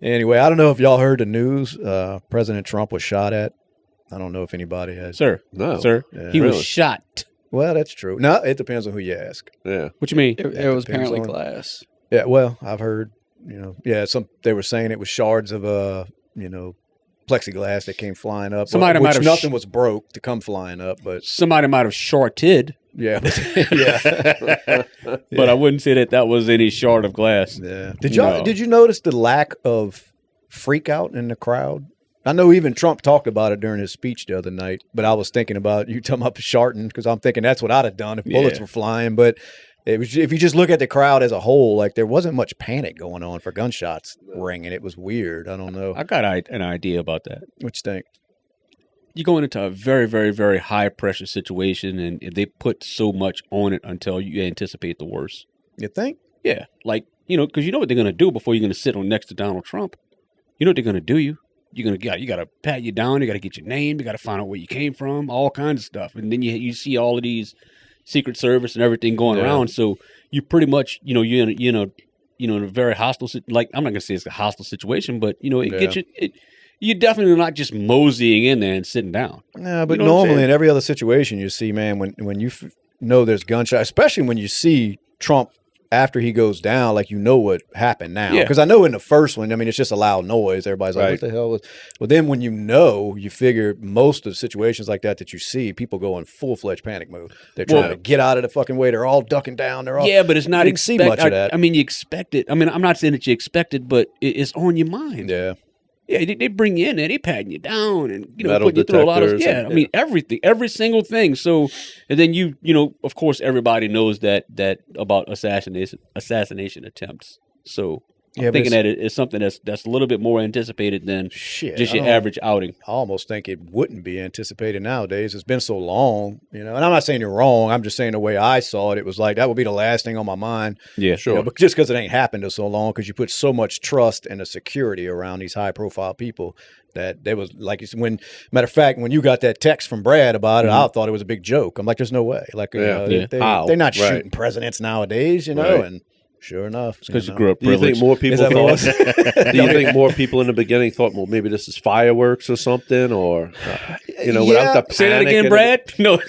Anyway, I don't know if y'all heard the news. President Trump was shot at. I don't know if anybody has. Sir. No. Sir. Yeah. He Really? was shot. Well, that's true. No, it depends on who you ask. Yeah. What you mean? It was depends apparently on- glass. Yeah, well, I've heard, they were saying it was shards of, plexiglass that came flying up. Somebody might have nothing was broke to come flying up, but Somebody might have shorted, yeah, yeah, but I wouldn't say that was any shard of glass. yeah. Did you notice the lack of freak out in the crowd? I know even Trump talked about it during his speech the other night, but I was thinking about you talking about sharting because I'm thinking that's what I'd have done if bullets were flying, but. It was, if you just look at the crowd as a whole, like there wasn't much panic going on for gunshots ringing. It was weird. I don't know. I got an idea about that. What you think? You're going into a very, very, very high pressure situation, and they put so much on it until you anticipate the worst. You think? Yeah, like because you know what they're going to do before you're going to sit on next to Donald Trump. You know what they're going to do. You got to pat you down. You got to get your name. You got to find out where you came from. All kinds of stuff, and then you see all of these Secret Service and everything going around. So you pretty much, you're in a very hostile, like I'm not gonna say it's a hostile situation, but it gets you. You're definitely not just moseying in there and sitting down. No, but normally in every other situation, you see, man, when you know there's gunshot, especially when you see Trump after he goes down, like what happened now. Because I know in the first one, I mean, it's just a loud noise. Everybody's like, what the hell was... Well, then when you figure most of the situations like that you see, people go in full-fledged panic mode. They're trying to get out of the fucking way. They're all ducking down. They're all... Yeah, but it's not... You didn't see much of that. I mean, you expect it. I mean, I'm not saying that you expect it, but it's on your mind. Yeah. Yeah, they bring you in there, they patting you down, and Metal put you through a lot of detectors I mean everything, every single thing. So, and then of course, everybody knows that about assassination attempts. So I'm thinking that it's something that's a little bit more anticipated than just your average outing. I almost think it wouldn't be anticipated nowadays. It's been so long, and I'm not saying you're wrong. I'm just saying the way I saw it, it was like that would be the last thing on my mind. Yeah, sure. But just because it ain't happened in so long, because you put so much trust and a security around these high-profile people that there was like matter of fact, when you got that text from Brad about it, I thought it was a big joke. I'm like, there's no way. Like, they're not shooting presidents nowadays, and. Sure enough, because you grew up. Do you think more people? Do you think more people in the beginning thought, well, maybe this is fireworks or something, or without the panic? Say that again, Brad. No,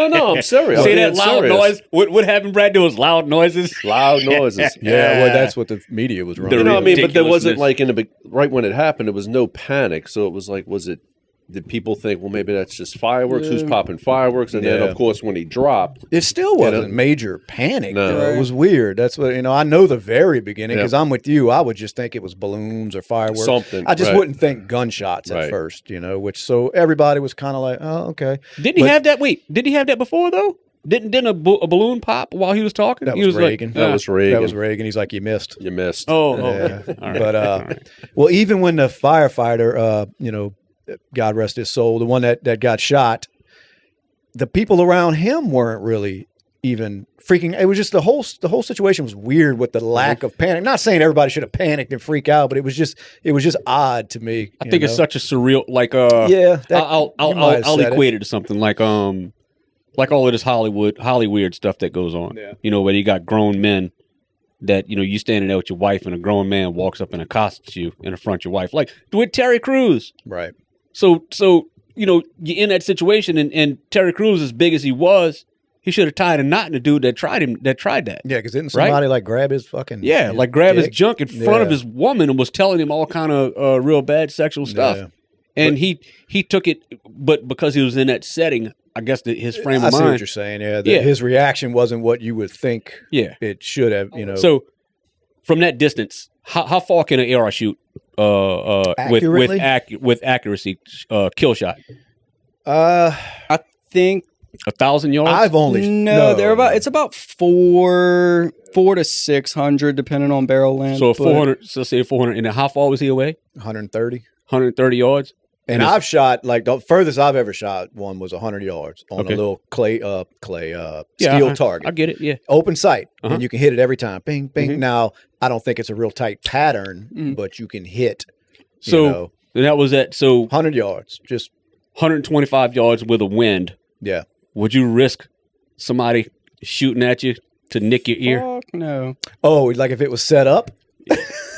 no, I'm serious. Say that loud noise. What happened, Brad? There was loud noises. Loud noises. Yeah, well, that's what the media was running. But there wasn't like right when it happened, there was no panic. So it was like, did people think, well, maybe that's just fireworks? Who's popping fireworks? And then, of course, when he dropped, it still wasn't major panic. No. Though. It was weird. That's what I know the very beginning because I'm with you. I would just think it was balloons or fireworks. Something. I just wouldn't think gunshots at first. So everybody was kind of like, oh, okay. Didn't he have that? Wait, did he have that before though? Didn't a balloon pop while he was talking? That was Reagan. That was Reagan. That was Reagan. He's like, you missed. You missed. Oh, yeah. Okay. All right. But well, even when the firefighter, God rest his soul, the one that got shot, the people around him weren't really even freaking. It was just the whole situation was weird with the lack of panic. Not saying everybody should have panicked and freak out, but it was just odd to me. I think it's such a surreal, like I'll equate it to something like all of this Hollywood stuff that goes on. Yeah. Where you got grown men that you standing there with your wife and a grown man walks up and accosts you in front of your wife, like with Terry Crews. Right. So you're in that situation, and Terry Crews, as big as he was, he should have tied a knot in the dude that tried that. Yeah, because didn't somebody like grab his fucking grab his junk in front of his woman and was telling him all kind of real bad sexual stuff. Yeah. And he took it, but because he was in that setting, I guess his frame of mind. I see what you're saying. Yeah, his reaction wasn't what you would think. It should have. So from that distance, how far can an AR shoot? With accuracy, kill shot. I think 1,000 yards. I've only it's about 400 to 600 depending on barrel length. So 400. So say 400. And how far was he away? 130. 130 yards. And I've shot like the furthest I've ever shot one was 100 yards on a little steel target. I get it. Yeah, open sight, and you can hit it every time. Bing, bing. Now I don't think it's a real tight pattern, but you can hit. So that was at 100 yards, just 125 yards with a wind. Yeah. Would you risk somebody shooting at you to nick your ear? Fuck no. Oh, like if it was set up.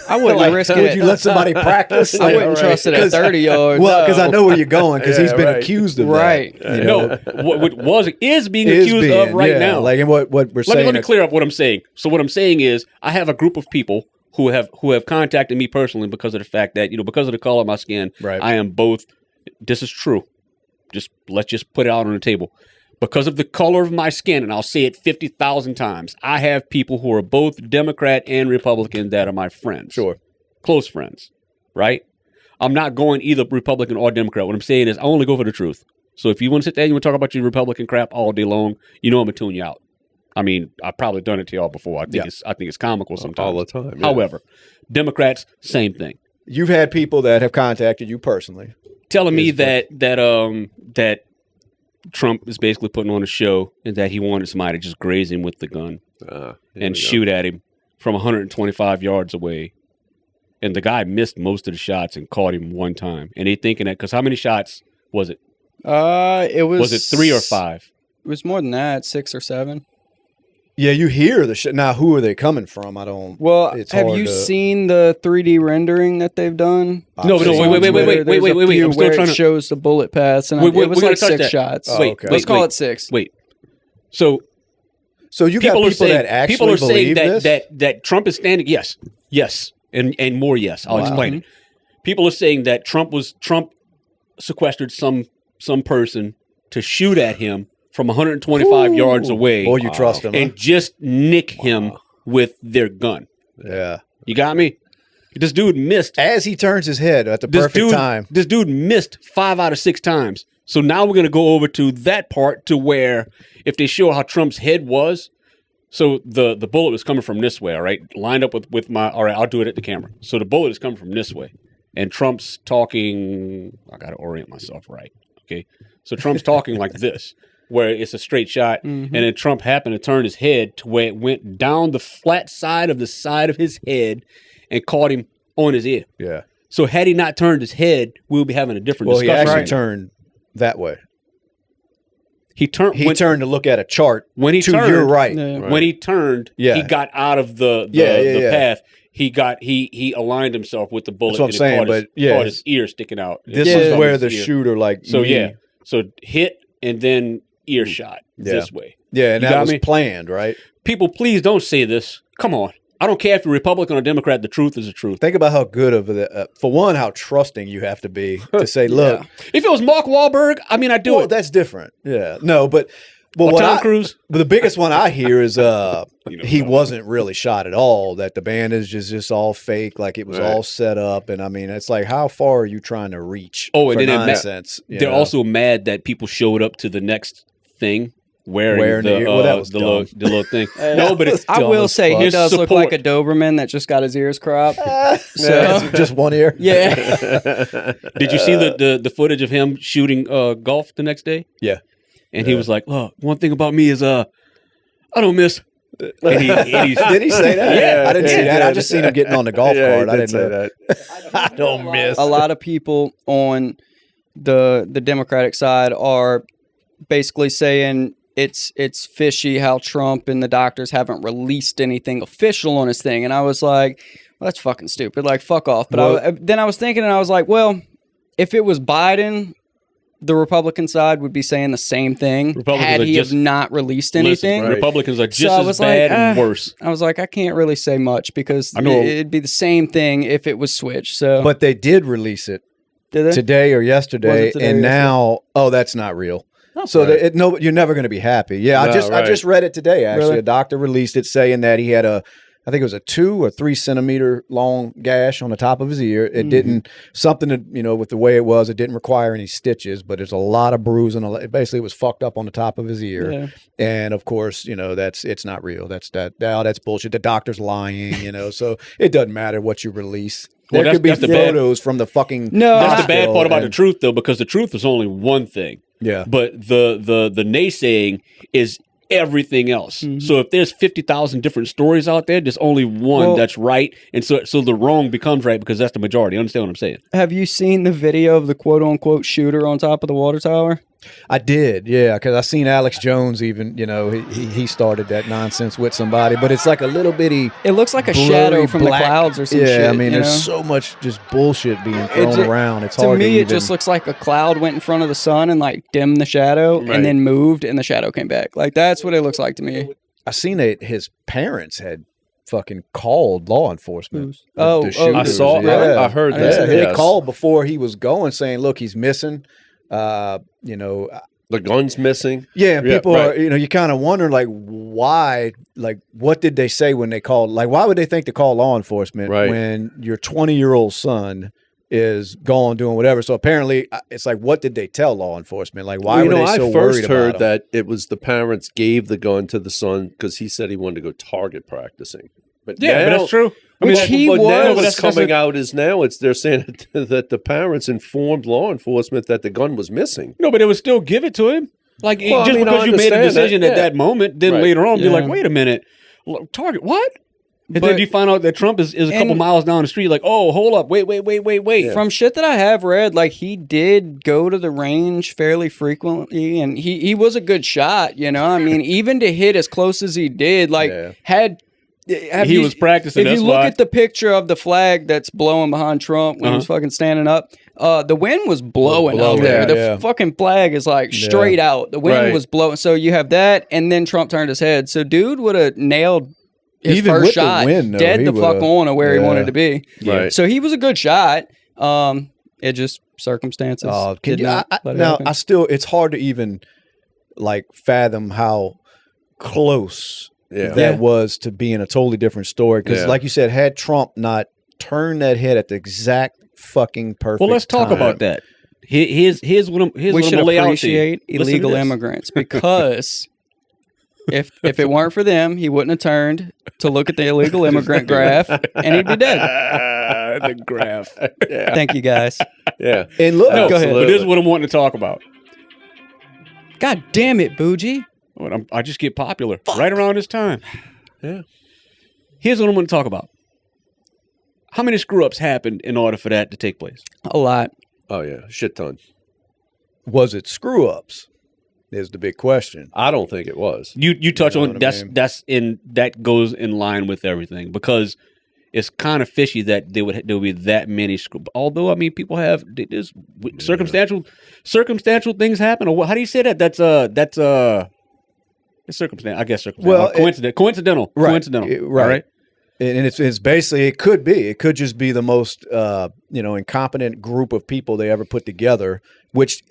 I wouldn't risk it. Would you let somebody practice? I wouldn't trust it at 30 yards. Well, because I know where you're going, because he's been accused of right. that. You know? No, what is being accused of right now. Like, and what we're saying. Let me clear up what I'm saying. So what I'm saying is, I have a group of people who have contacted me personally because of the fact that, because of the color of my skin, right. I am both. This is true. Let's just put it out on the table. Because of the color of my skin, and I'll say it 50,000 times, I have people who are both Democrat and Republican that are my friends. Sure. Close friends, right? I'm not going either Republican or Democrat. What I'm saying is I only go for the truth. So if you want to sit there and you want to talk about your Republican crap all day long, I'm going to tune you out. I mean, I've probably done it to y'all before. I think it's comical sometimes. All the time. Yeah. However, Democrats, same thing. You've had people that have contacted you personally. Telling me that Trump is basically putting on a show and that he wanted somebody to just graze him with the gun and shoot at him from 125 yards away. And the guy missed most of the shots and caught him one time. And they thinking that, because how many shots was it? Was it 3 or 5? It was more than that, 6 or 7. Yeah, you hear the shit. Now, who are they coming from? I don't. Well, have you seen the 3D rendering that they've done? No, wait. I'm still trying to show the bullet paths, and it was like 6 shots. Let's call it 6. Wait. So you got people that actually people are saying believe that Trump is standing. Yes, and more. Yes, I'll explain it. People are saying that Trump sequestered some person to shoot at him from 125 yards away. Oh, you trust him. And just nick him with their gun. Yeah. You got me? This dude missed. As he turns his head at the perfect time. This dude missed 5 out of 6 times. So now we're going to go over to that part to where if they show how Trump's head was, so the bullet was coming from this way, all right? Lined up with my, all right, I'll do it at the camera. So the bullet is coming from this way. And Trump's talking, I got to orient myself right, okay? So Trump's talking like this, where it's a straight shot, and then Trump happened to turn his head to where it went down the flat side of his head and caught him on his ear. Yeah. So had he not turned his head, we would be having a different discussion. Well, he actually turned that way. He turned to look at a chart when he turned, your right. When he turned, he got out of the path. He aligned himself with the bullet. That's what I'm saying, caught his ear sticking out. This is where the shooter So hit and then ear shot this way. Yeah, and that was planned, right? People, please don't say this. Come on. I don't care if you're Republican or Democrat. The truth is the truth. Think about how good of for one, how trusting you have to be to say, look. If it was Mark Wahlberg, I mean, I'd do it. That's different. Yeah. No, but Tom Cruise. But the biggest one I hear is he wasn't really shot at all. That the bandage is just all fake, like it was all set up. And I mean, it's like, how far are you trying to reach? Oh, and then nonsense? They're also mad that people showed up to the next thing wearing the little thing. No, but it's I will say he does look like a Doberman that just got his ears cropped. So just one ear. Yeah. Did you see the footage of him shooting golf the next day? Yeah. And he was like, "Look, one thing about me is I don't miss." And did he say that? Yeah, I didn't see that. I just seen him getting on the golf cart. I didn't say that. I don't miss. A lot of people on the Democratic side are basically saying it's fishy how Trump and the doctors haven't released anything official on his thing. And I was like, well, that's fucking stupid. Like, fuck off. But then I was thinking, and I was like, well, if it was Biden, the Republican side would be saying the same thing had he have not released anything. Listen, Republicans are just as bad and worse. I was like, I can't really say much because it'd be the same thing if it was switched. So, but they did release it today or yesterday, and now, that's not real. So you're never going to be happy. Yeah, I just read it today. Actually, really? A doctor released it saying that he had I think it was a 2 or 3 centimeter long gash on the top of his ear. It didn't with the way it was, it didn't require any stitches, but there's a lot of bruising. Basically, it was fucked up on the top of his ear. Yeah. And of course, it's not real. That's bullshit. The doctor's lying. So it doesn't matter what you release. Well, there could be photos from the fucking. No, that's the bad part about the truth, though, because the truth is only one thing. Yeah. But the naysaying is everything else. Mm-hmm. So if there's 50,000 different stories out there, there's only one that's right, and so the wrong becomes right because that's the majority. You understand what I'm saying? Have you seen the video of the quote unquote shooter on top of the water tower? I did, yeah, because I seen Alex Jones even, he started that nonsense with somebody, but it's like a little bitty. It looks like a blurry shadow from black, the clouds or some shit. Yeah, I mean, there's know? so much just bullshit being thrown around. It's to hard me, to it just looks like a cloud went in front of the sun and like dimmed the shadow and then moved and the shadow came back. Like that's what it looks like to me. I seen that his parents had fucking called law enforcement. I saw. Yeah. I heard that. They called before he was going, saying, "Look, he's missing." The gun's missing. Yeah, and people are, you kind of wondering, like, why, like, what did they say when they called? Like, why would they think to call law enforcement when your 20-year-old son is gone doing whatever? So apparently, it's like, what did they tell law enforcement? Like, why were they so worried about him? I first heard that it was the parents gave the gun to the son because he said he wanted to go target practicing. But but that's true. Now what's coming out is they're saying that the parents informed law enforcement that the gun was missing. No, but it would still give it to him. Like because you made a decision at that moment, then later on be like, wait a minute, target what? And then you find out that Trump is a couple miles down the street. Like, oh, hold up, wait. Yeah. From shit that I have read, like he did go to the range fairly frequently, and he was a good shot. I mean, even to hit as close as he did, like he was practicing. If you look at the picture of the flag that's blowing behind Trump when he's fucking standing up, the wind was blowing out there. The fucking flag is like straight out. The wind was blowing. So you have that, and then Trump turned his head. So dude would have nailed his even first with shot, the wind, though, dead the fuck on to where he wanted to be. Right. So he was a good shot. It just circumstances. It's hard to even like fathom how close that was to being a totally different story. Because like you said, had Trump not turned that head at the exact fucking perfect well, let's talk about that. Here's what I'm we should lay out to appreciate illegal immigrants because if it weren't for them, he wouldn't have turned to look at the illegal immigrant graph and he'd be dead. The graph. Thank you guys. Yeah. And look, go ahead. But this is what I'm wanting to talk about. God damn it, Bougie. I just get popular right around this time. Yeah. Here's what I'm going to talk about. How many screw-ups happened in order for that to take place? A lot. Oh, yeah. Shit ton. Was it screw-ups? Is the big question. I don't think it was. You touch on that goes in line with everything because it's kind of fishy that there would be that many screw. Although I mean, people have there's circumstantial things happen. Or how do you say that? That's it's circumstantial. I guess circumstantial. Well, coincidental. Right. Coincidental. Right. All right. And it's basically it could just be the most incompetent group of people they ever put together. Which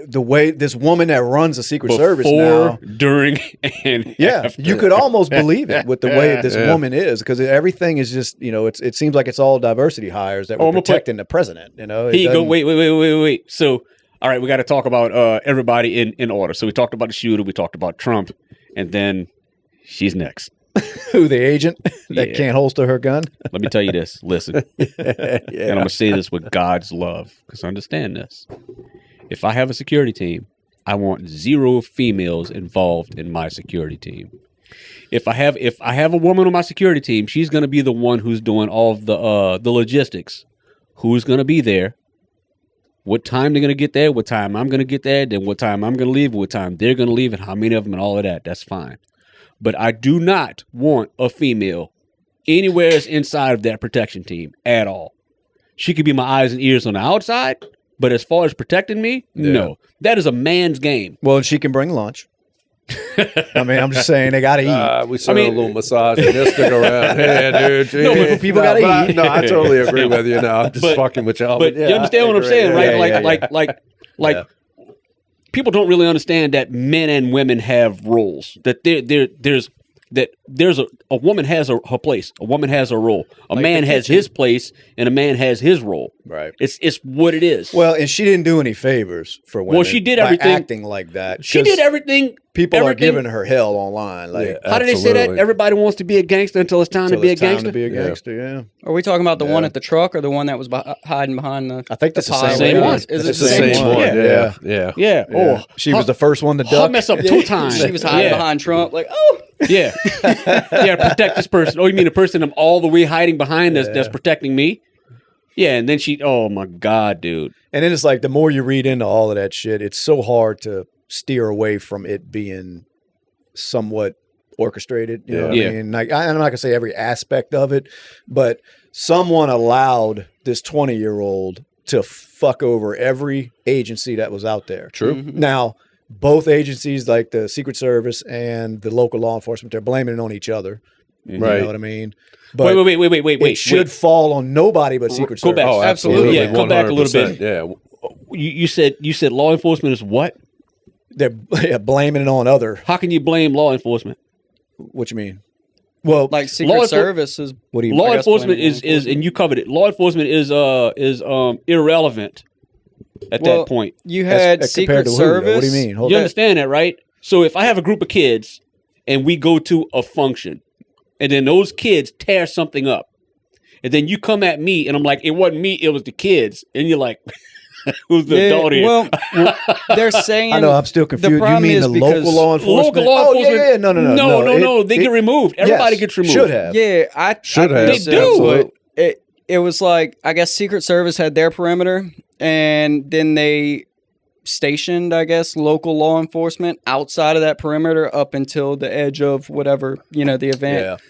the way this woman that runs the Secret Service now, during, and after. You could almost believe it with the way this woman is because everything is just it seems like it's all diversity hires that were protecting the president. Here you go. Wait. So all right, we got to talk about everybody in order. So we talked about the shooter, we talked about Trump, and then she's next. Who, the agent that can't holster her gun? Let me tell you this. Listen. And I'm going to say this with God's love, because understand this. If I have a security team, I want 0 females involved in my security team. If I have a woman on my security team, she's going to be the one who's doing all of the logistics. Who's going to be there? What time they're going to get there? What time I'm going to get there? Then what time I'm going to leave? What time they're going to leave? And how many of them and all of that? That's fine. But I do not want a female anywhere inside of that protection team at all. She could be my eyes and ears on the outside, but as far as protecting me, no. That is a man's game. Well, and she can bring lunch. I mean, I'm just saying they got to eat. We saw a little massage and they'll stick around. Hey, dude. No, but people got to eat. No, I totally agree with you. No, I'm just fucking with y'all. But you understand what I'm saying, right? Like, people don't really understand that men and women have roles. That there's a woman has her place. A woman has her role. A man has his place, and a man has his role. Right. It's what it is. Well, and she didn't do any favors for women. Well, she did everything acting like that. She did everything. People are giving her hell online. Like, how do they say that? Everybody wants to be a gangster until it's time to be a gangster. To be a gangster, yeah. Are we talking about the one at the truck or the one that was hiding behind the? I think that's the same one. Is it the same one? Yeah. Oh, she was the first one to duck. I'll mess up 2 times. She was hiding behind Trump, like Yeah. Protect this person. Oh, you mean the person I'm all the way hiding behind that's protecting me? Yeah, and then oh my God, dude. And then it's like the more you read into all of that shit, it's so hard to steer away from it being somewhat orchestrated. You know what I mean? Like, I'm not gonna say every aspect of it, but someone allowed this 20-year-old to fuck over every agency that was out there. True. Mm-hmm. Now, both agencies, like the Secret Service and the local law enforcement, they're blaming it on each other. Right. You know what I mean? But Wait. It should fall on nobody but Secret Go Service. back. Oh, absolutely. Yeah, go back a little bit. 100%. Yeah. You said law enforcement is what? They're blaming it on other. How can you blame law enforcement? What you mean? Well, Like Secret Service is what do you? Law I guess enforcement blaming is and you covered it. Law enforcement is irrelevant at that point. You had That's Secret compared to who, though? Service. What do you mean? Hold You on. understand that, right? So if I have a group of kids and we go to a function, and then those kids tear something up, and then you come at me and I'm like, it wasn't me, it was the kids, and you're like, who's the adult here? Well, they're saying. I know. I'm still confused. You problem mean is the because local law enforcement? Local law enforcement. Oh, yeah. No. They get removed. Everybody gets removed. Should have. Yeah, I Should I have. think They do. so, but it was like, I guess Secret Service had their perimeter, and then they stationed, I guess, local law enforcement outside of that perimeter up until the edge of whatever, the event.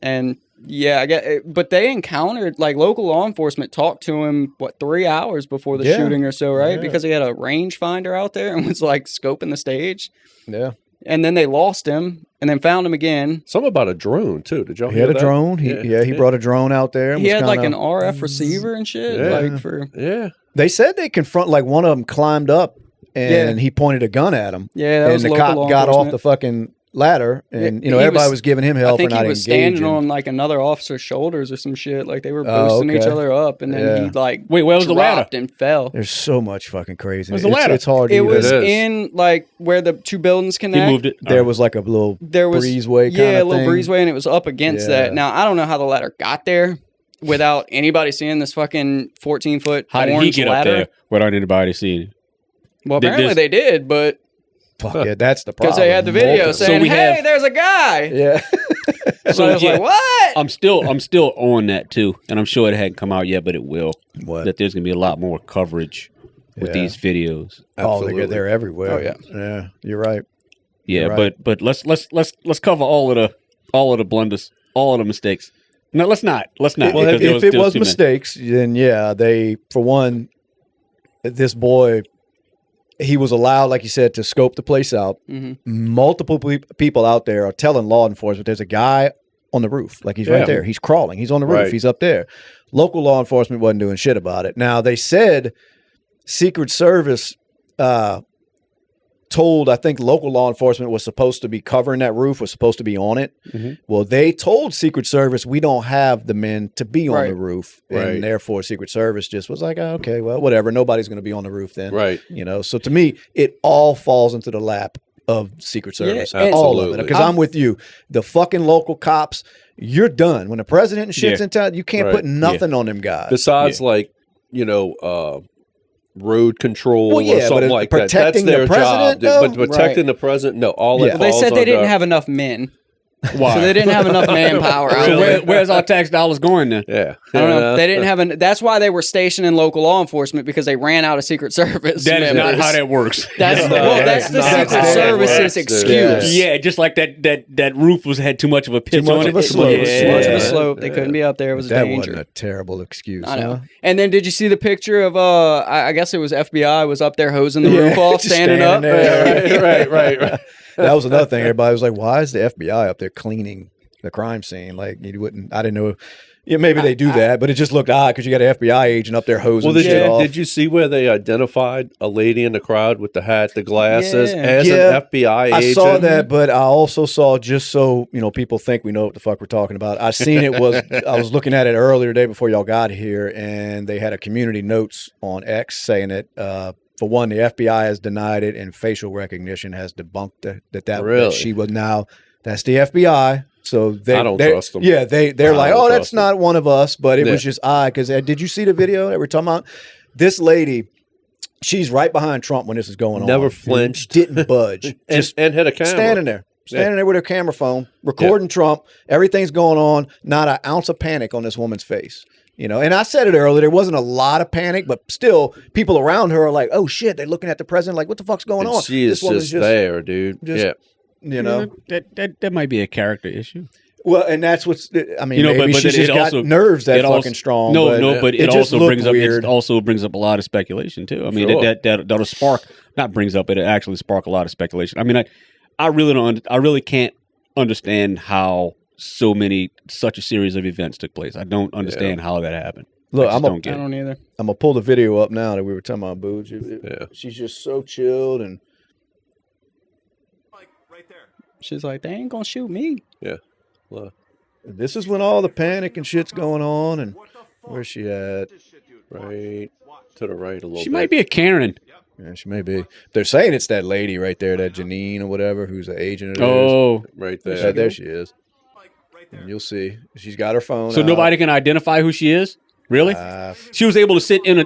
And yeah, I get, but they encountered, like, local law enforcement talked to him 3 hours before the shooting or so, right? Yeah. Because he had a rangefinder out there and was like scoping the stage. Yeah. And then they lost him and then found him again. Something about a drone too. Did y'all He hear had a that? drone. He brought a drone out there. And He was had like kinda- an RF receiver and shit. Yeah. Like for Yeah. They said they confront, like, one of them climbed up and Yeah. he pointed a gun at him. Yeah, that and was the local cop law got off enforcement. the fucking ladder, and He everybody was- was giving him hell I think for not he was engaging. standing on like another officer's shoulders or some shit. Like they were Oh, boosting each okay. other up, and then Yeah. he like Wait, where was the ladder? dropped and fell. There's so much fucking crazy. Where's the ladder? It's hard to It even- was is. in like where the two buildings He connect. moved it. There was like a little There was breezeway kind yeah, of a little thing. breezeway, and it was up against Yeah. that. Now I don't know how the ladder got there without anybody seeing this fucking 14-foot How did he orange get ladder. up there without anybody seeing? Well, Did apparently this- they did, but Fuck yeah, that's the problem. because they had the video Multiple. saying, we "Hey, have- there's a guy." Yeah. So I was like, "What?" I'm still on that too, and I'm sure it hadn't come out yet, but it will. What? That there's gonna be a lot more coverage with Yeah. these videos. Oh, they're everywhere. Oh, yeah. Yeah, you're right. Yeah, You're right. but let's cover all of the blunders, all of the mistakes. No, let's not. Well, because if it there was too many. mistakes, then yeah, they, for one, this boy, he was allowed, like you said, to scope the place out. Mhm. Multiple people out there are telling law enforcement there's a guy on the roof. Like he's Yeah. right there. He's crawling. He's on the roof. Right. He's up there. Local law enforcement wasn't doing shit about it. Now, they said Secret Service told, I think local law enforcement was supposed to be covering that roof, was supposed to be on it. Mhm. Well, they told Secret Service, we don't have the men to be on Right. the roof. Right. And therefore, Secret Service just was like, oh, okay, well, whatever. Nobody's going to be on the roof then. Right. You know, so to me, it all falls into the lap of Secret Service. Yeah, and- all of it. Absolutely. Because I'm with you. The fucking local cops, you're done. When the president and shit's Yeah. in town, you can't Right. put nothing on them guys. Besides, like, road control Well, yeah, or but something it- like that. That's protecting the their president, job. though? But protecting the president, no. All Yeah. that Well, they falls said they didn't under- have enough men, Why? so they didn't have enough manpower. out So there. where's our tax dollars going then? Yeah. I don't know. They didn't have that's why they were stationing local law enforcement, because they ran out of Secret Service. That is not members. how that works. That's No, that's the that's not Secret how it Service's works, dude. excuse. Yeah, just like that roof had too much of a pitch much on of it. a slope. Too much of Yeah. a slope. They couldn't be up there. It was a that danger. wasn't a terrible excuse. I know. Huh? And then did you see the picture of I guess it was FBI was up there hosing the roof off, just standing up? there. Yeah, right. That was another thing. Everybody was like, why is the FBI up there cleaning the crime scene? Like, you wouldn't, I didn't know. Yeah, maybe they do that, but it just looked odd because you got an FBI agent up there hosing Well, shit off. did you see where they identified a lady in the crowd with the hat, the glasses, Yeah. as Yeah, an FBI agent? I saw that, but I also saw, just so people think we know what the fuck we're talking about, I seen it was, I was looking at it earlier today before y'all got here, and they had a community notes on X saying that, for one, the FBI has denied it, and facial recognition has debunked that Really? she was now, that's the FBI. So they I don't they're- trust them. Yeah, they're I like, don't oh, that's trust them. not one of us, but it Yeah. was just odd because did you see the video that we're talking about? This lady, she's right behind Trump when this is going on. Never flinched. Didn't budge. Just and had a camera. standing there with her camera phone, recording Trump. Everything's going on. Not an ounce of panic on this woman's face. You know, and I said it earlier, there wasn't a lot of panic, but still people around her are like, oh shit, they're looking at the president like, what the fuck's going And on? she is just there, dude. Yeah. You know, that might be a character issue. well, and that's what's. I mean, You know, maybe but she's it just got also- nerves that it also- fucking strong. No, but it just also looked brings up weird. it also brings up a lot of speculation too. I mean, Sure. that'll spark, not brings up, it actually spark a lot of speculation. I mean, I really can't understand how such a series of events took place. I don't understand how that happened. Look, I I'm don't get I it. don't either. gonna pull the video up now that we were talking about Booge. Yeah. She's just so chilled, and She's like, they ain't gonna shoot me. Yeah. Well, this is when all the panic and shit's going on. And where's she at? right to the right a little She bit. might be a Karen. Yeah, she may be. They're saying it's that lady right there, that Janine or whatever, who's the agent of theirs. Oh, right Yeah, there. there she is. And you'll see. She's got her phone. so out. nobody can identify who she is? Really? She was able to sit in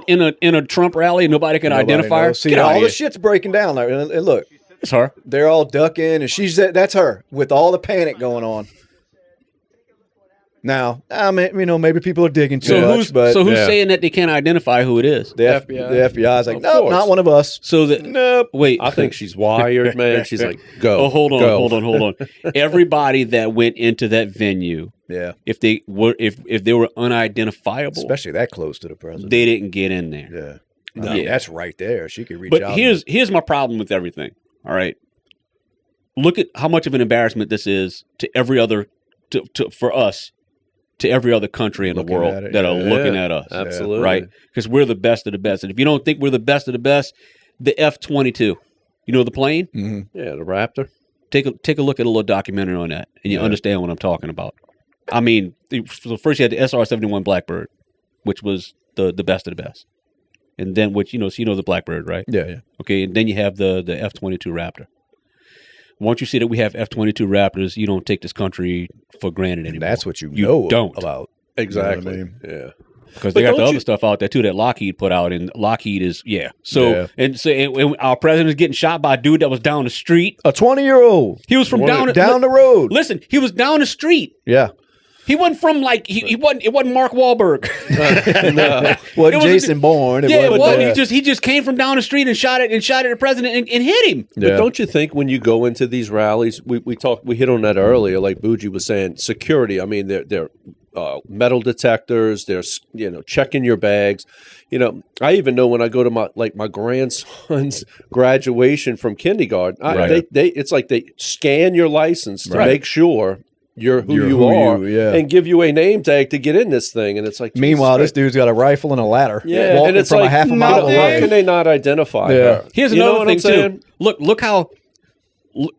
a Trump rally and nobody can Nobody identify her. knows. See, Get out all of the here. shit's breaking down. Like, and look, It's her. they're all ducking, and that's her with all the panic going on. Now, I mean, you know, maybe people are digging too much, but who's yeah. saying that they can't identify who it is? the FBI. the FBI is like, Of nope, course. not one of us. So that Nope. wait, I think she's wired, man. She's like, go. oh, hold go. on. Everybody that went into that venue, Yeah, if they were unidentifiable, especially that close to the president. they didn't get in there. Yeah, I mean, that's right there. She could reach But out. here's my problem with everything. All right, look at how much of an embarrassment this is to every other for us, to every other country in the Looking world at it, that are yeah. looking at us. Absolutely. Right? Because we're the best of the best. And if you don't think we're the best of the best, the F-22, you know the plane? Mhm. Yeah, the Raptor. Take a look at a little documentary on that, and you understand what I'm talking about. I mean, so first you had the SR-71 Blackbird, which was the best of the best. And then, so you know the Blackbird, right? Yeah, yeah. Okay, and then you have the F-22 Raptor. Once you see that we have F-22 Raptors, you don't take this country for granted anymore. That's what you know don't. about. Exactly. You know what I Yeah. because But they got the don't other you- stuff out there too that Lockheed put out, and Lockheed is So Yeah. and our president is getting shot by a dude that was down the street. A 20-year-old He was from down the road. Listen, he was down the street. Yeah. He wasn't from like he wasn't. It wasn't Mark Wahlberg. No. Wasn't It was Jason Bourne. yeah, it wasn't. yeah. He just came from down the street and shot at the president and hit him. But don't you think when you go into these rallies, we hit on that earlier, like Bougie was saying, security. I mean, they're metal detectors. They're checking your bags. You know, I even know when I go to my grandson's graduation from kindergarten, it's like they scan your license to make sure you're who you are, and give you a name tag to get in this thing. And it's like, meanwhile, this dude's got a rifle and a ladder. yeah, walking and it's from like, a half a mile how away. can they not identify her? Here's You know another what thing I'm saying? too.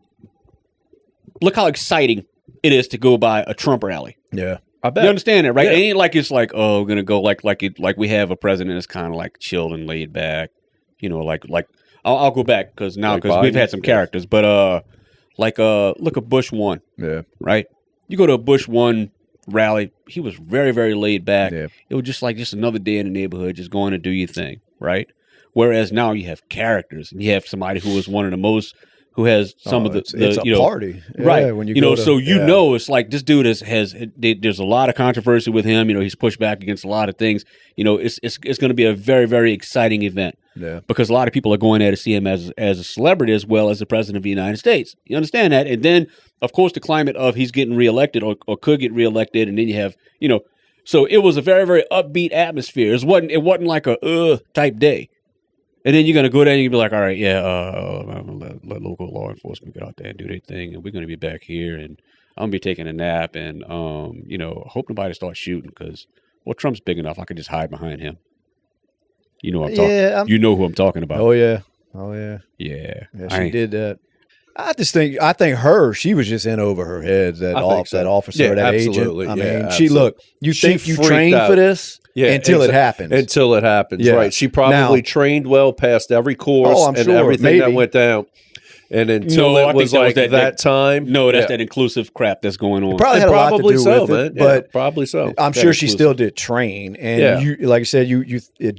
Look how exciting it is to go by a Trump rally. Yeah. I bet. You understand that, right? Yeah. It ain't like it's like, oh, we're gonna go like we have a president that's kind of like chilled and laid back. You know, like I'll go back because we've Biden? had some characters, but look at Bush 1, Yeah. right? You go to a Bush 1 rally, he was very, very laid back. Yeah. It was just another day in the neighborhood, just going to do your thing, right? Whereas now you have characters, and you have somebody who was one of the most, who has some of the it's a party. Yeah, right? When you know, go to- so yeah. it's like this dude there's a lot of controversy with him. You know, he's pushed back against a lot of things. You know, it's going to be a very, very exciting event. Yeah. Because a lot of people are going there to see him as a celebrity as well as the president of the United States. You understand that? And then, of course, the climate of he's getting reelected or could get reelected, and then you have, so it was a very, very upbeat atmosphere. It wasn't like a type day. And then you're going to go there and you'll be like, all right, yeah, let local law enforcement get out there and do their thing, and we're going to be back here, and I'm going to be taking a nap, and, hope nobody starts shooting because, Trump's big enough. I could just hide behind him. You know what I'm talking Yeah, You know who I'm talking about. Oh yeah. Oh yeah. Yeah. Yeah, she did that. I think she was just in over her head. That officer, Yeah, that absolutely. agent. I Yeah, mean, absolutely. you She think you freaked trained out. for this? Yeah, until it happens. Until it happens, Yeah. right. She probably Now- trained well, passed every course Oh, I'm and sure, everything that maybe. went down. And until I it think was that was like that time. No, that's yeah. that inclusive crap that's going on. Probably had a lot to Probably do so, with man. it, Yeah, but probably so. I'm That sure she inclusive. still did train. And Yeah. you, like I said,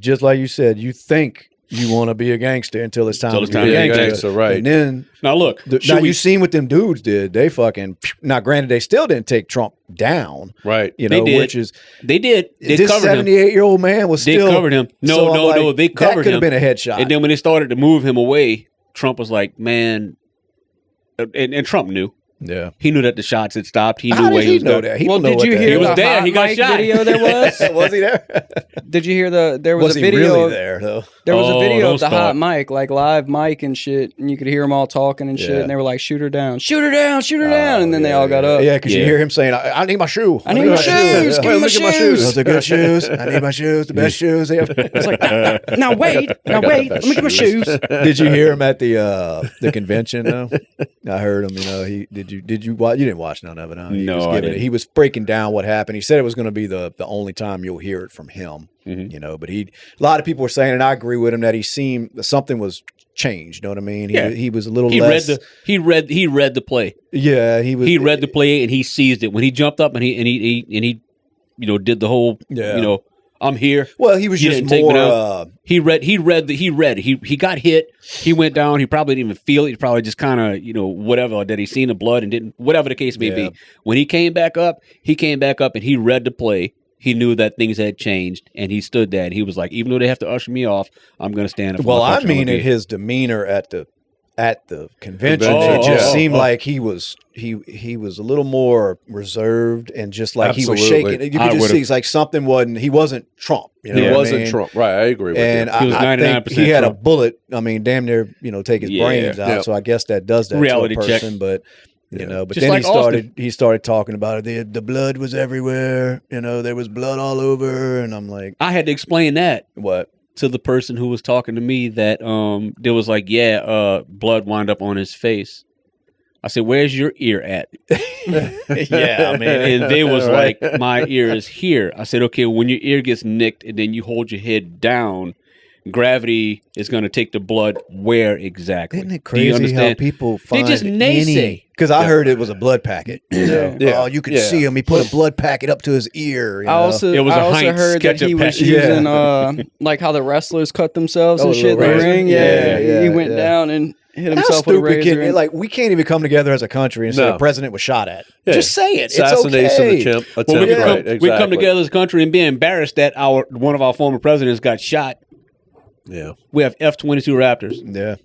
just like you said, you think you want to be a gangster until it's time Until to it's be time a to be a gangster. gangster, right. And then Now look, now you seen what them dudes did. They fucking now. Granted, they still didn't take Trump down. Right. They did. Which is they did. They this covered him. 78-year-old man was They still covered him. No, so I'm no, like, no. They covered that could him. have been a headshot. And then when they started to move him away, Trump was like, "Man," and Trump knew. Yeah. He knew that the shots had stopped. He knew How where did he he was know going. that? He Well, don't know did what you the hear He hell- was the there. hot He got mic shot. video there was? Was he there? Did you hear there was Was a he video really of- there though? There was a Oh, video don't of the start. hot mic, like live mic and shit, and you could hear them all talking and shit, Yeah. and they were like, "Shoot her down, shoot her down, shoot her down," and then they all got up. Yeah, because you Yeah. hear him saying, "I need my shoe. I need my shoes. Give me my Look at shoes." Those are good shoes. I need my shoes. The best shoes they have. It's like, now wait, let me get my shoes. Did you hear him at the convention though? I heard him. He did you watch? You didn't watch none of it. Huh? No, I didn't. He was breaking down what happened. He said it was going to be the only time you'll hear it from him. Mm-hmm. But a lot of people were saying, and I agree with him, that he seemed something was changed. You know what I mean? He was a little He less. he read the play. Yeah, he was. He read the play and he seized it when he jumped up and he did the whole I'm here. Well, he was You just didn't take me more. down. He got hit. He went down. He probably didn't even feel it. He probably just kind of, whatever, that he seen the blood and didn't, whatever the case may be. When he came back up and he read the play. He knew that things had changed and he stood there and he was like, even though they have to usher me off, I'm going to stand up. Well, I mean, in his demeanor at the convention, it just seemed like he was a little more reserved and just like he was Absolutely. shaking. You could just see it's like something wasn't. He wasn't Trump. You know He what I wasn't mean? Trump. Right. I agree with And you. He was I think 99% he had a Trump. bullet. I mean, damn near, take his brains out. Yeah. So I guess that does that Reality to a check. person. But but Just then like he started talking about it. The blood was everywhere. There was blood all over, and I'm like, I had to explain that what? to the person who was talking to me that there was like, blood wound up on his face. I said, "Where's your ear at?" Yeah, I mean, And they was like, "My ear is here." I said, "Okay, when your ear gets nicked and then you hold your head down, gravity is going to take the blood where exactly?" Isn't it Do you crazy how understand? people They find just naysay. Because I heard it was a blood packet. Yeah. Oh, you could see him. He put a blood packet up to his ear. I also It was a Heinz heard that he ketchup was packet. using like how the wrestlers cut themselves and Oh, shit in the razor. ring. Yeah, He went yeah. down and hit How himself with a stupid razor. can like we can't even come together as a country and say No. the president was shot at. Yeah. Just say it. Assassination It's okay. attempt. Well, we right. come, Exactly. we come together as a country and be embarrassed that one of our former presidents got shot. Yeah. We have F-22 Raptors. Yeah.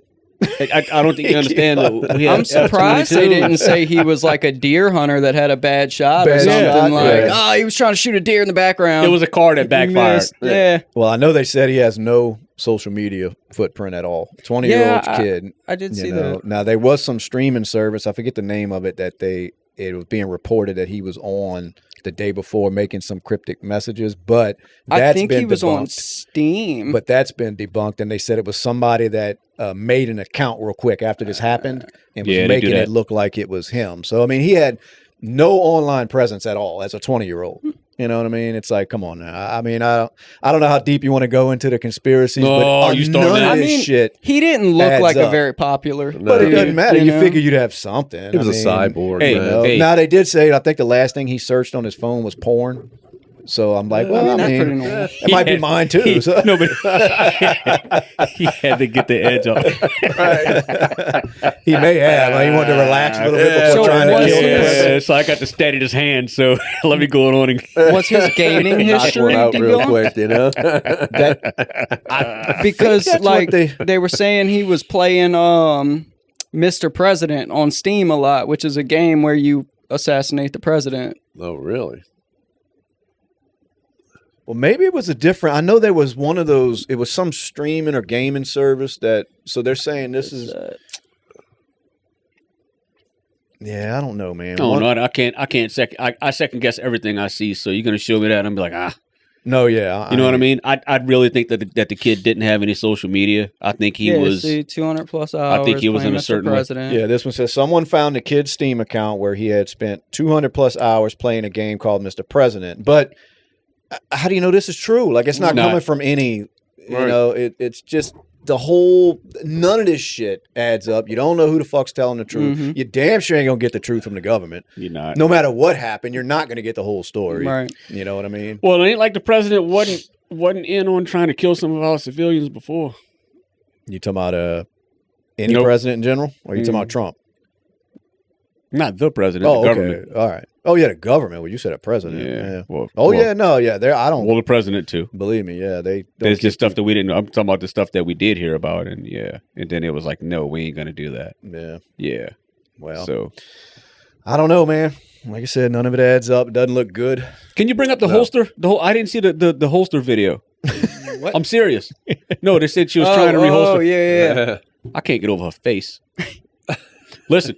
I don't think you understand that. We have I'm surprised F-22. they didn't say he was like a deer hunter that had a bad shot or Bad something. shot, Like, yeah. he was trying to shoot a deer in the background. It was a car that He backfired. missed. Yeah. Well, I know they said he has no social media footprint at all. 20-year-old kid. I did see you know. that. Now there was some streaming service. I forget the name of it that it was being reported that he was on the day before making some cryptic messages, but that's I think been he was debunked. on Steam. But that's been debunked, and they said it was somebody that made an account real quick after this happened and was Yeah, they making do it that. look like it was him. So I mean, he had no online presence at all as a 20-year-old. You know what I mean? It's like, come on now. I mean, I don't know how deep you want to go into the conspiracies, No, but you start none now. of this shit. he didn't look adds like a up. very popular. But it No. doesn't matter. You know? figure you'd have something. He was I a mean, cyborg. Hey, man. you know? Hey. Now they did say, I think the last thing he searched on his phone was porn. So I'm like, well, I that's pretty mean, normal. it might be mine too. So. No, but he had to get the edge off. He may have. Like, he wanted to relax a little bit before So trying to was kill the his- president. So I got to steady his hand. So let me go on and What's his gaming Knock history? one out real Dylan? quick, you know? Because that's like what they were saying he was playing Mr. President on Steam a lot, which is a game where you assassinate the president. Oh, really? Well, maybe it was a different. I know there was one of those. It was some streaming or gaming service that. So they're saying this is. Yeah, I don't know, man. no, One- no, I can't second. I second guess everything I see. So you're gonna show me that, and I'm be like, No, yeah. you know what I mean? I'd really think that the kid didn't have any social media. I think he was. see, 200 plus hours. I think he was playing in a Mr. certain way. president. Yeah, this one says someone found the kid's Steam account where he had spent 200 plus hours playing a game called Mr. President. But how do you know this is true? Like, it's not It's not. coming from any. You Right. know, it's just the whole. None of this shit adds up. You don't know who the fuck's telling the truth. Mhm. You damn sure ain't gonna get the truth from the government. You're not. No matter what happened, you're not gonna get the whole story. Right. You know what I mean? Well, it ain't like the president wasn't in on trying to kill some of our civilians before. You talking about any Nope. president in general, or are you talking about Trump? Not the president, Oh, the okay, government. all right. Oh yeah, the government. Well, you said a president. Yeah. Well, Oh well, yeah, no, yeah. There, I don't Well, the president too. believe me. Yeah, they. Don't There's keep just stuff that we didn't know. I'm talking about the stuff that we did hear about, and and then it was like, no, we ain't gonna do that. Yeah. Yeah. Well, So, I don't know, man. Like I said, none of it adds up. It doesn't look good. can you bring up the holster? I didn't see the holster video. What? I'm serious. No, they said she was trying to reholster. Oh, yeah. I can't get over her face. Listen,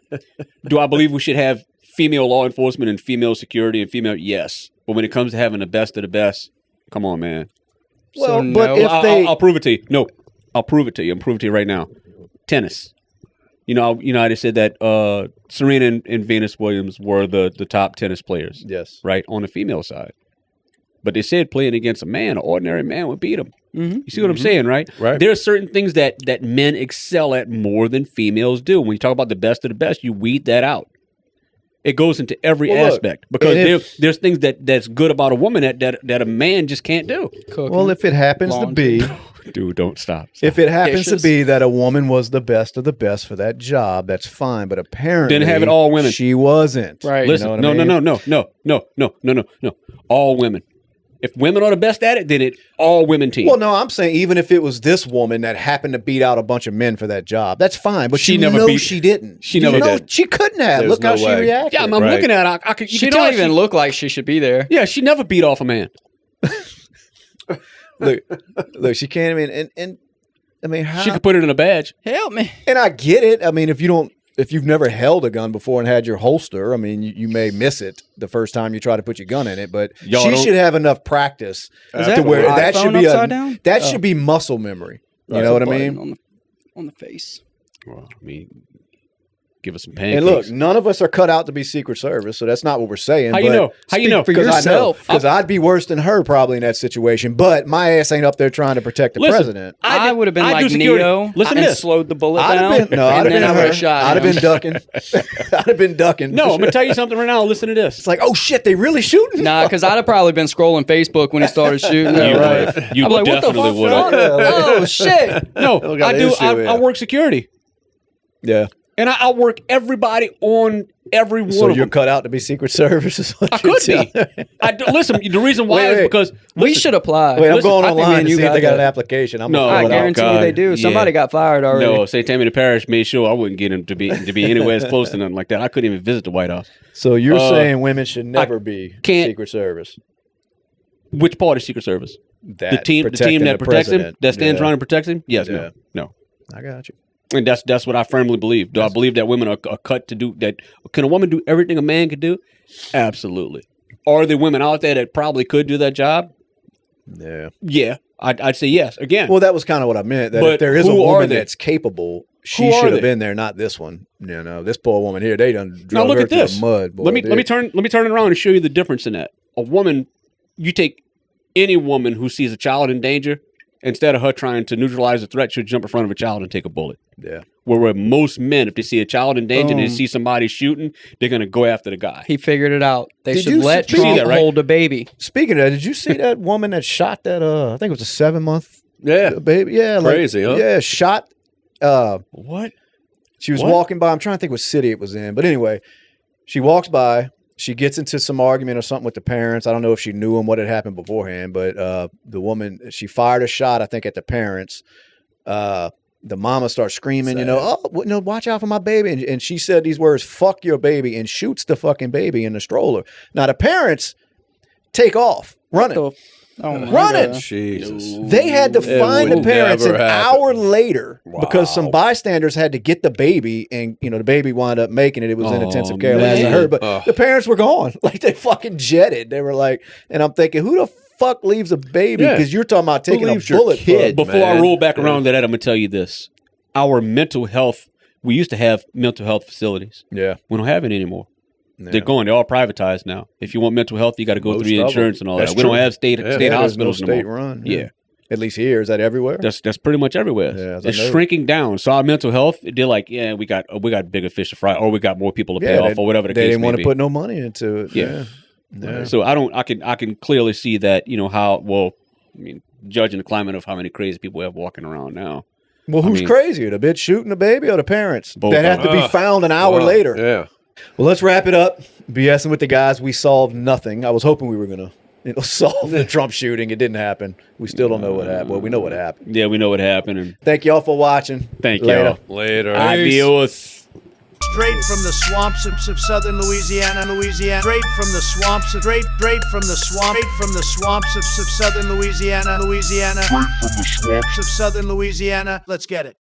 do I believe we should have female law enforcement and female security and female? Yes. But when it comes to having the best of the best, come on, man. Well, So, but no. if they, I'll prove it to you. No, I'll prove it to you. I'm proving it to you right now. Tennis. You know, they said that Serena and Venus Williams were the top tennis players, yes, right, on the female side. But they said playing against a man, an ordinary man, would beat them. Mm-hmm. You see what I'm saying, right? Right. There are certain things that men excel at more than females do. When you talk about the best of the best, you weed that out. It goes into every Well, look, aspect because and if- there's things that's good about a woman that a man just can't do. Cooking. well, if it happens Laundry. to be, Dude, don't stop. if it happens Dishes. to be that a woman was the best of the best for that job, that's fine. But apparently, Didn't have it all women. She wasn't. Right. You Listen, know what I mean? no. All women. If women are the best at it, then it all women team. Well, no, I'm saying even if it was this woman that happened to beat out a bunch of men for that job, that's fine. But She you never know beat- she didn't. she You never know did. She couldn't have. There's Look how no she way. reacted. yeah, I'm Right. looking at her. You she can don't tell even look like she should be there. Yeah, she never beat off a man. Look, she can't even. And I mean, how? She could put it in a badge. Help me. And I get it. I mean, if you've never held a gun before and had your holster, I mean, you may miss it the first time you try to put your gun in it, but Y'all she don't- should have enough practice Is to that where an that should iPhone be upside down? that Oh. should be muscle memory. You There's know a what I button mean? on the face. Well, I mean, give us some pancakes. And look, none of us are cut out to be Secret Service, so that's not what we're saying. How you but know? How you know? for Because I know, yourself. because I'd be worse than her probably in that situation. But my ass ain't up there trying to protect the Listen, president. I would have been I do like security. Neo Listen to and this. slowed the bullet I'd down. have been, no, I'd have and been then I would her. have shot I'd have him. been ducking. I'd have been ducking. No, I'm gonna tell you something right now. Listen to this. It's like, oh shit, they really shooting? Nah, because I'd have probably been scrolling Facebook when he started shooting. You Right. would. You I'm like, what the definitely fuck? would have. Oh shit! No, Look how I the do. issue I is. work security, Yeah. and I outwork everybody on every one So of you're them. cut out to be Secret Service? Is what I you're could be. telling- Listen, the reason why Wait, is wait. because We listen, should apply. Wait, I'm Listen, going I think me online and to you see if they got got an that. application. I'm No, gonna I fill it out. guarantee you God, they do. yeah. Somebody got fired already. No, St. Tammany Parish made sure I wouldn't get him to be anywhere as close to nothing like that. I couldn't even visit the White House. So you're Uh, saying women should never be can't- Secret Service? Which part of Secret Service? That The team protecting that the protects him, president. that stands Yeah. around and protects him. Yes, Yeah. no. I got you. And that's what I firmly believe. Do I believe that women are cut to do that? Can a woman do everything a man could do? Absolutely. Are there women out there that probably could do that job? Yeah. Yeah, I'd say yes. Again, Well, that was kind of what I meant. That But if there is a who are woman they? that's capable, she Who are should they? have been there, not this one. You know, this poor woman here, they done now drug look her at to this. the mud. Boy, let me turn it around and show you the difference in that. A woman, you take any woman who sees a child in danger, instead of her trying to neutralize the threat, she'll jump in front of a child and take a bullet. Yeah. Where most men, if they see a child in danger and they Boom. see somebody shooting, they're gonna go after the guy. He figured it out. They Did should you let see Trump that, right? hold a baby. Speaking of that, did you see that woman that shot that? I think it was a 7-month Yeah. baby. Yeah, Crazy, huh? Yeah, shot. What? She was What? walking by. I'm trying to think what city it was in, but anyway, she walks by. She gets into some argument or something with the parents. I don't know if she knew him, what had happened beforehand, but the woman, she fired a shot, I think, at the parents. The mama starts screaming, no, watch out for my baby. And she said these words, fuck your baby, and shoots the fucking baby in the stroller. Now, the parents take off, running. My Running. God. Jesus. They had to It find the would parents an never happen. hour later because some Wow. bystanders had to get the baby, and the baby wound up making it. It was in Oh, intensive care, last I man. heard. But Ugh. the parents were gone, like they fucking jetted. They were like, and I'm thinking, who the fuck leaves a baby? Yeah. Because you're talking about taking a leaves your bullet kid? for. Before I man. roll back Yeah. around to that, I'm gonna tell you this: our mental health. We used to have mental health facilities. Yeah, We don't have it anymore. yeah. They're going. They're all privatized now. If you want mental health, you got to go Most through your of them. insurance and all That's that. We don't true. have state Yeah. Yeah, there's no hospitals state anymore. run. Yeah. At least here, is that everywhere? That's pretty much everywhere. Yeah, as I it's know. shrinking down. So our mental health, they're like, yeah, we got bigger fish to fry, or we got more people to pay off, or whatever the they case didn't may want to be. put no money into it. Yeah. Yeah. So I can clearly see that, how, well, I mean, judging the climate of how many crazy people we have walking around now. Well, who's crazier, the bitch shooting the baby or the parents Both that have to be found an hour later? Yeah. Well, let's wrap it up. BSing with the guys. We solved nothing. I was hoping we were going to solve the Trump shooting. It didn't happen. We still don't know what happened. Well, we know what happened. Yeah, we know what happened. And thank y'all for watching. thank Later. y'all. Later. Adios. Straight from the swamps of southern Louisiana. Straight from the swamps of straight from the swamps of southern Louisiana. Straight from the swamps of southern Louisiana. Let's get it.